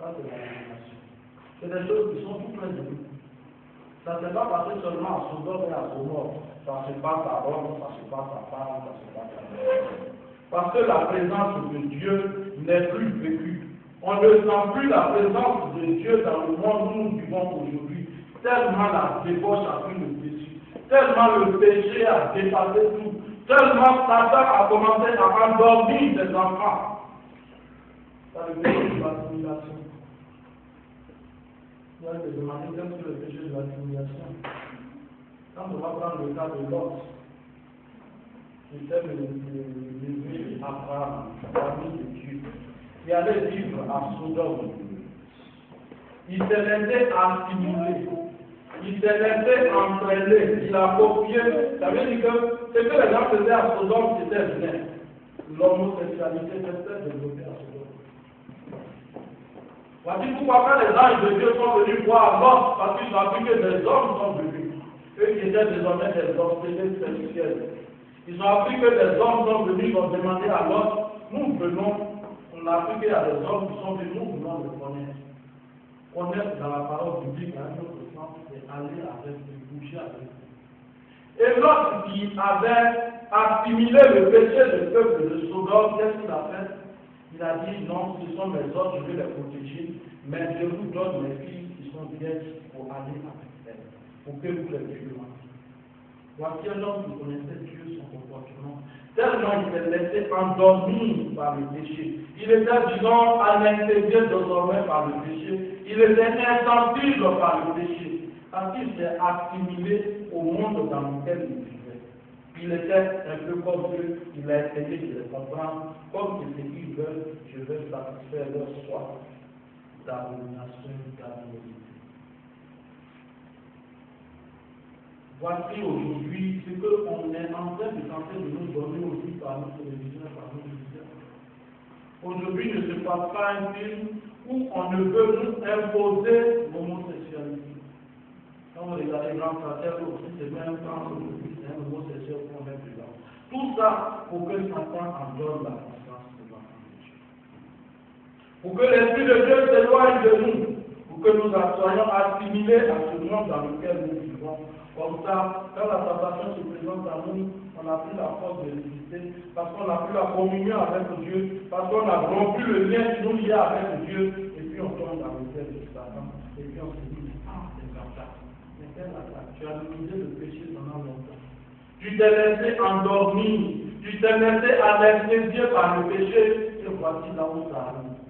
Ça, c'est la révélation. C'est des choses qui sont tout près de nous. Ça ne s'est pas passé seulement à Sodome et à Gomorrhe. Ça se passe à Rome, ça se passe à Paris, ça se passe à Rome. Parce que la présence de Dieu n'est plus vécue. On ne sent plus la présence de Dieu dans le monde où nous vivons aujourd'hui. Tellement la débauche a pris le dessus. Tellement le péché a dépassé tout. Tellement Satan a commencé à endormir ses enfants. Ça le péché de l'assimilation. Vous allez me demander qu'est-ce que le péché de l'assimilation. Quand on va prendre le cas de Lot, qui était l'élevé Abraham, l'ami de Dieu, qui allait vivre à Sodome. Il s'est laissé assimiler, il s'est laissé entraîner, il a copié. Ça veut dire que ce que les gens faisaient à Sodome, c'était bien. L'homosexualité s'était développée à Sodome. Voici pourquoi quand les anges de Dieu sont venus voir Lot, parce qu'ils ont vu que des hommes sont venus, eux qui étaient désormais des obsédés sexuels. Ils ont appris que des hommes sont venus, ils ont demandé à Lot, nous venons, on a appris qu'il y a des hommes qui sont venus, nous voulons le connaître. Connaître dans la parole biblique, à un autre sens, c'est aller avec lui, bouger avec lui. Et Lot qui avait assimilé le péché du peuple de Sodome, qu'est-ce qu'il a fait? Il a dit non, ce sont mes ordres, je vais les protéger, mais je vous donne mes filles qui sont vierges pour aller avec elles, pour que vous les tuiez. Voici un homme qui connaissait Dieu, son comportement. Tellement il s'est laissé endormir par le péché. Il était, disons, anesthésié désormais par le péché. Il était insensible par le péché. Parce qu'il s'est assimilé au monde dans lequel il vivait. Il était un peu comme eux, il a essayé de les comprendre. Comme c'est ce qu'ils veulent, je vais satisfaire leur soif d'abomination, d'abnormalité. Voici aujourd'hui ce qu'on est en train de tenter de nous donner aussi par nos télévisions, par nos médias. Aujourd'hui ne se passe pas un film où on ne veut nous imposer l'homosexualité. Quand vous regardez Grand Frère aussi, c'est même quand c'est un homosexuel qu'on met dedans. Tout ça pour que Satan en donne la puissance de l'enfant de Dieu. Pour que l'Esprit de Dieu s'éloigne de nous, pour que nous soyons assimilés à ce monde dans lequel nous vivons. Comme ça, quand la tentation se présente à nous, on n'a plus la force de résister, parce qu'on n'a plus la communion avec Dieu, parce qu'on a rompu le lien qui nous lie avec Dieu, et puis on tombe dans le ciel de Satan, et puis on se dit, ah, c'est comme ça. Mais quelle attaque? Tu as minimisé le péché pendant longtemps. Tu t'es laissé endormir, tu t'es laissé anesthésier par le péché, et voici là où ça arrive.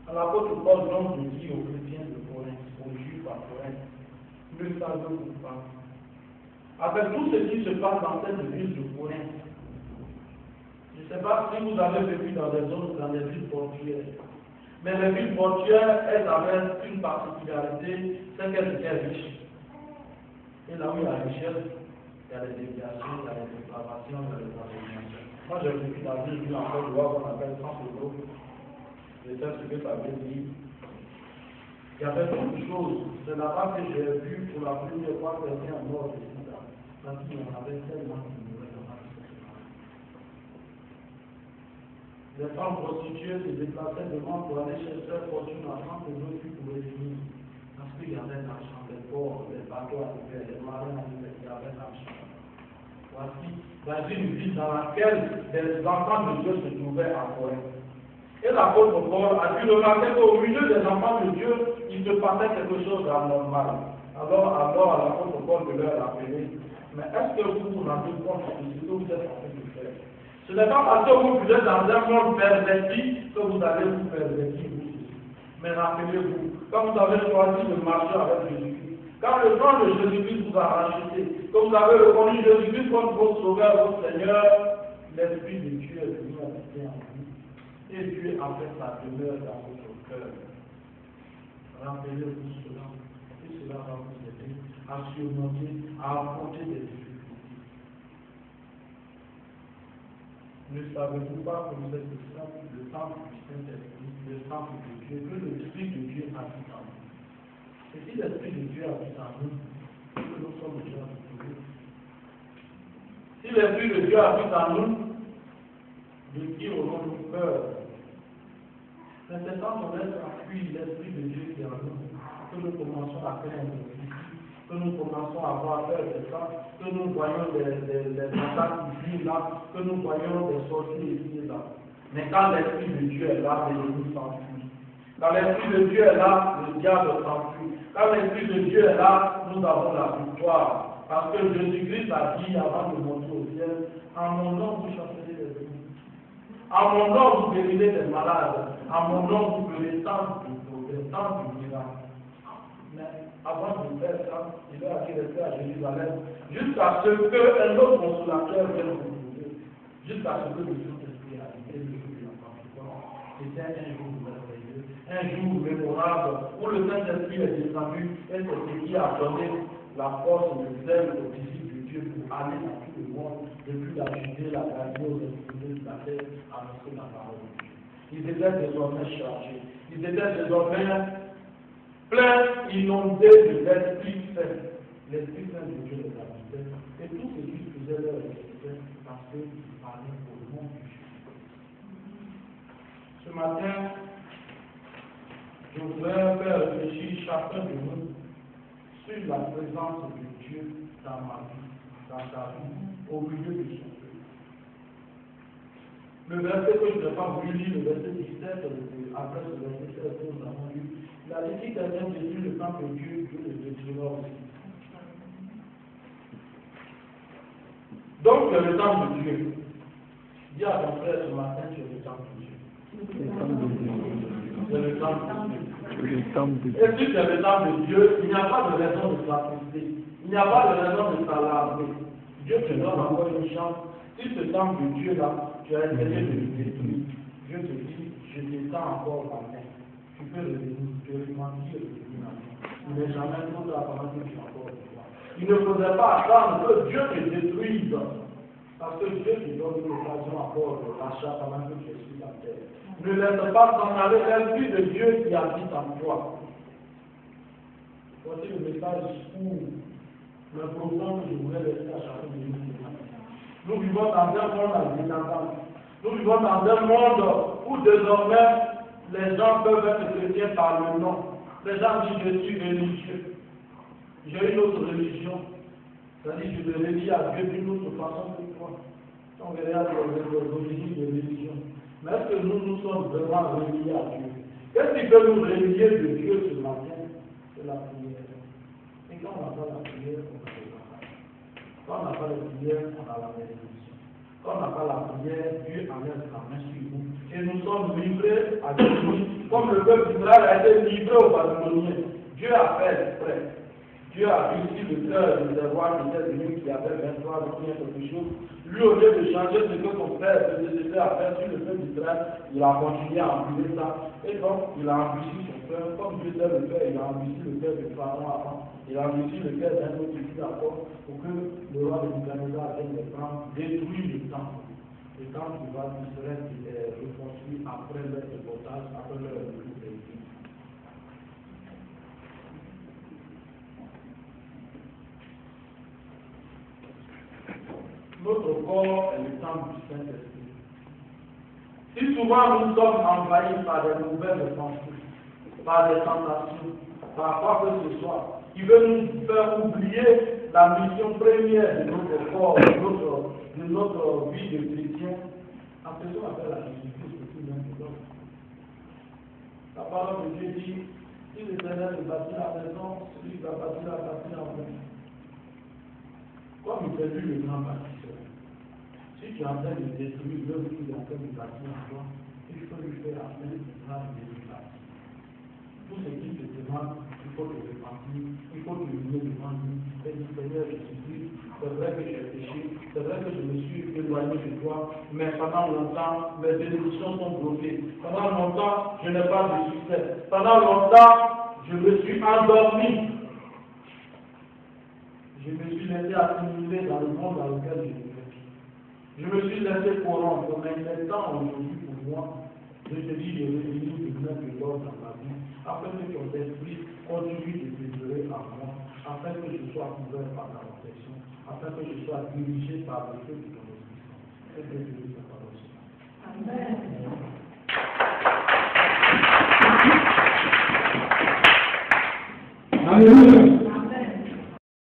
À l'apôtre Paul, l'homme de dit aux chrétiens de Corinthe, aux juifs à Corinthe, le savez-vous pas? Avec tout ce qui se passe dans cette ville de Corinthe, je ne sais pas si vous avez vécu dans des zones, dans des villes portuaires, mais les villes portuaires, elles avaient une particularité, c'est qu'elles étaient riches. Et là où il y a la richesse, il y a des déviations, il y a des dépravations, il y a des abominations. Moi j'ai vécu dans une ville en Côte d'Ivoire qu'on appelle Saint-Paulo. Je sais ce que ça veut dire. Il y avait beaucoup de choses. C'est là-bas que j'ai vu pour la première fois quelqu'un mort de sida. Parce qu'il y en avait tellement qui mouraient dans la société. Les femmes prostituées se déplaçaient devant pour aller chercher leur fortune avant que d'autres pouvaient finir. Parce qu'il y avait l'argent, les ports, les bateaux arrivaient, les marins arrivaient, il y avait l'argent. Voici, dans une ville dans laquelle des enfants de Dieu se trouvaient à Corinthe. Et l'apôtre Paul a dû remarquer qu'au milieu des enfants de Dieu, il se passait quelque chose d'anormal. Alors l'apôtre Paul de leur rappeler, mais est-ce que vous vous rendez compte de ce que vous êtes en train de faire? Ce n'est pas parce que vous êtes dans un monde perverti que vous allez vous pervertir vous aussi. Mais rappelez-vous, quand vous avez choisi de marcher avec Jésus-Christ, quand le sang de Jésus-Christ vous a racheté, que vous avez reconnu Jésus-Christ comme votre sauveur, votre Seigneur, l'Esprit de Dieu est venu habiter en vous. Et Dieu a fait sa demeure dans votre cœur. Rappelez-vous cela. Et cela va vous aider à surmonter, à affronter des difficultés. Ne savez-vous pas que vous êtes le temple du Saint-Esprit, le temple de Dieu, que l'Esprit de Dieu habite en vous? Et si l'Esprit de Dieu habite en nous, c'est que nous sommes déjà retrouvés. Si l'Esprit de Dieu habite en nous, de qui aurons-nous peur? Mais c'est quand on laisse appuyer l'Esprit de Dieu qui est en nous, que nous commençons à craindre, que nous commençons à avoir peur de ça, que nous voyons des attaques ici et là, que nous voyons des sorties ici et là. Mais quand l'Esprit de Dieu est là, l'ennemi s'enfuit. Quand l'Esprit de Dieu est là, le diable s'enfuit. Quand l'Esprit de Dieu est là, nous avons la victoire. Parce que Jésus-Christ a dit avant de monter au ciel, en mon nom vous chasserez les démons. En mon nom vous guérirez des malades. En mon nom vous ferez tant de miracles. Mais avant de faire ça, il a dit rester à Jérusalem jusqu'à ce qu'un autre consolateur vienne vous trouver. Jusqu'à ce que le Saint-Esprit arrive, le jour de la Pentecôte. C'était un jour merveilleux, un jour mémorable où le Saint-Esprit est descendu et c'est ce qui a donné la force et le zèle aux disciples de Dieu pour aller dans tout le monde, depuis la Judée, la Galilée, aux extrémités de la terre, annoncer la parole de Dieu. Ils étaient désormais chargés, ils étaient désormais pleins, inondés de l'Esprit Saint. L'Esprit Saint de Dieu les habitait, et tout ce qu'ils faisaient leur existait parce qu'ils parlaient au nom de Dieu. Ce matin, je voudrais faire réfléchir chacun de nous sur la présence de Dieu dans ma vie, dans ta vie, au milieu de son peuple. Le verset que je n'ai pas voulu lire, le verset 17, après ce verset 16 que nous avons lu, il a dit si quelqu'un détruit le temple de Dieu, Dieu le détruira aussi. Donc, c'est le temple de Dieu. Dis à ton frère ce matin, tu es le temple de Dieu. C'est le temple de Dieu. Et si c'est le temple de Dieu, il n'y a pas de raison de s'attrister. Il n'y a pas de raison de s'alarmer. Dieu te donne encore une chance. Si ce temple de Dieu-là, tu as essayé de le détruire, Dieu te dit, je t'étends encore ma main. Tu peux le repentir et le revenir. Il n'est jamais trop tard pendant que tu as encore le droit. Il ne faudrait pas attendre que Dieu te détruise. Parce que Dieu te donne l'occasion encore de l'achat pendant que tu es sur la terre. Ne laisse pas s'en aller l'Esprit de Dieu qui habite en toi. Voici le message pour le programme que je voulais laisser à chacun de nous. Nous vivons dans un monde en décadence. Nous vivons dans un monde où désormais les gens peuvent être chrétiens par le nom. Les gens disent je suis religieux. J'ai une autre religion. C'est-à-dire je me relie à Dieu d'une autre façon que toi. On verra les origines de religion. Mais est-ce que nous sommes vraiment reliés à Dieu? Qu'est-ce qui peut nous relier de Dieu ce matin? C'est la prière. Et quand on n'a pas la prière, on a le travail. Quand on n'a pas la prière, on a la bénédiction. Quand on n'a pas la prière, Dieu enlève sa main sur nous. Et nous sommes livrés à Dieu. Comme le peuple d'Israël a été livré aux Babyloniens. Dieu a fait exprès. Dieu a réussi le cœur de voir qui était venu, qui avait 23 ans, quelque chose. Lui, au lieu de changer ce que son frère faisait à faire sur le peuple d'Israël, il a continué à embuler ça. Et donc, il a ambussi son frère. Comme Dieu sait le faire, il a ambussi le cœur de Pharaon avant. Il a ambussi le cœur d'un autre fils encore pour que le roi de Nebuchadnezzar vienne le prendre, détruire le temple. Le temple qui va d'Israël qui est reconstruit après leur déportage, après leur retour d'Égypte. Notre corps est le temple du Saint-Esprit. Si souvent nous sommes envahis par des nouvelles pensées, par des tentations, par quoi que ce soit, qui veut nous faire oublier la mission première de notre corps, de notre vie de chrétien, appelons appel à Jésus-Christ pour tout le monde. La parole de Dieu dit, si l'Éternel ne bâtit la maison, celui qui va bâtir la bâtie en vain. Comme il fait lui le grand bâtisseur. Si tu es en train de détruire l'œuvre qu'il est en train de bâtir en toi, il faut lui faire appel à de bâtir. Tout ce qui te demande, il faut te repentir, il faut te lever devant lui. Et dire, Seigneur Jésus-Christ, c'est vrai que j'ai péché, c'est vrai que je me suis éloigné de toi, mais pendant longtemps, mes bénédictions sont bloquées. Pendant longtemps, je n'ai pas de succès. Pendant longtemps, je me suis endormi. Je me suis laissé assimiler dans le monde dans lequel je vivais. Je me suis laissé corrompre, mais il est temps aujourd'hui pour moi de te dire de revenir de mettre de l'ordre dans ma vie, afin que ton esprit continue de demeurer en moi, afin que je sois couvert par ta protection, afin que je sois dirigé par le feu de ton esprit. Et que Dieu te parole. Amen. Alléluia.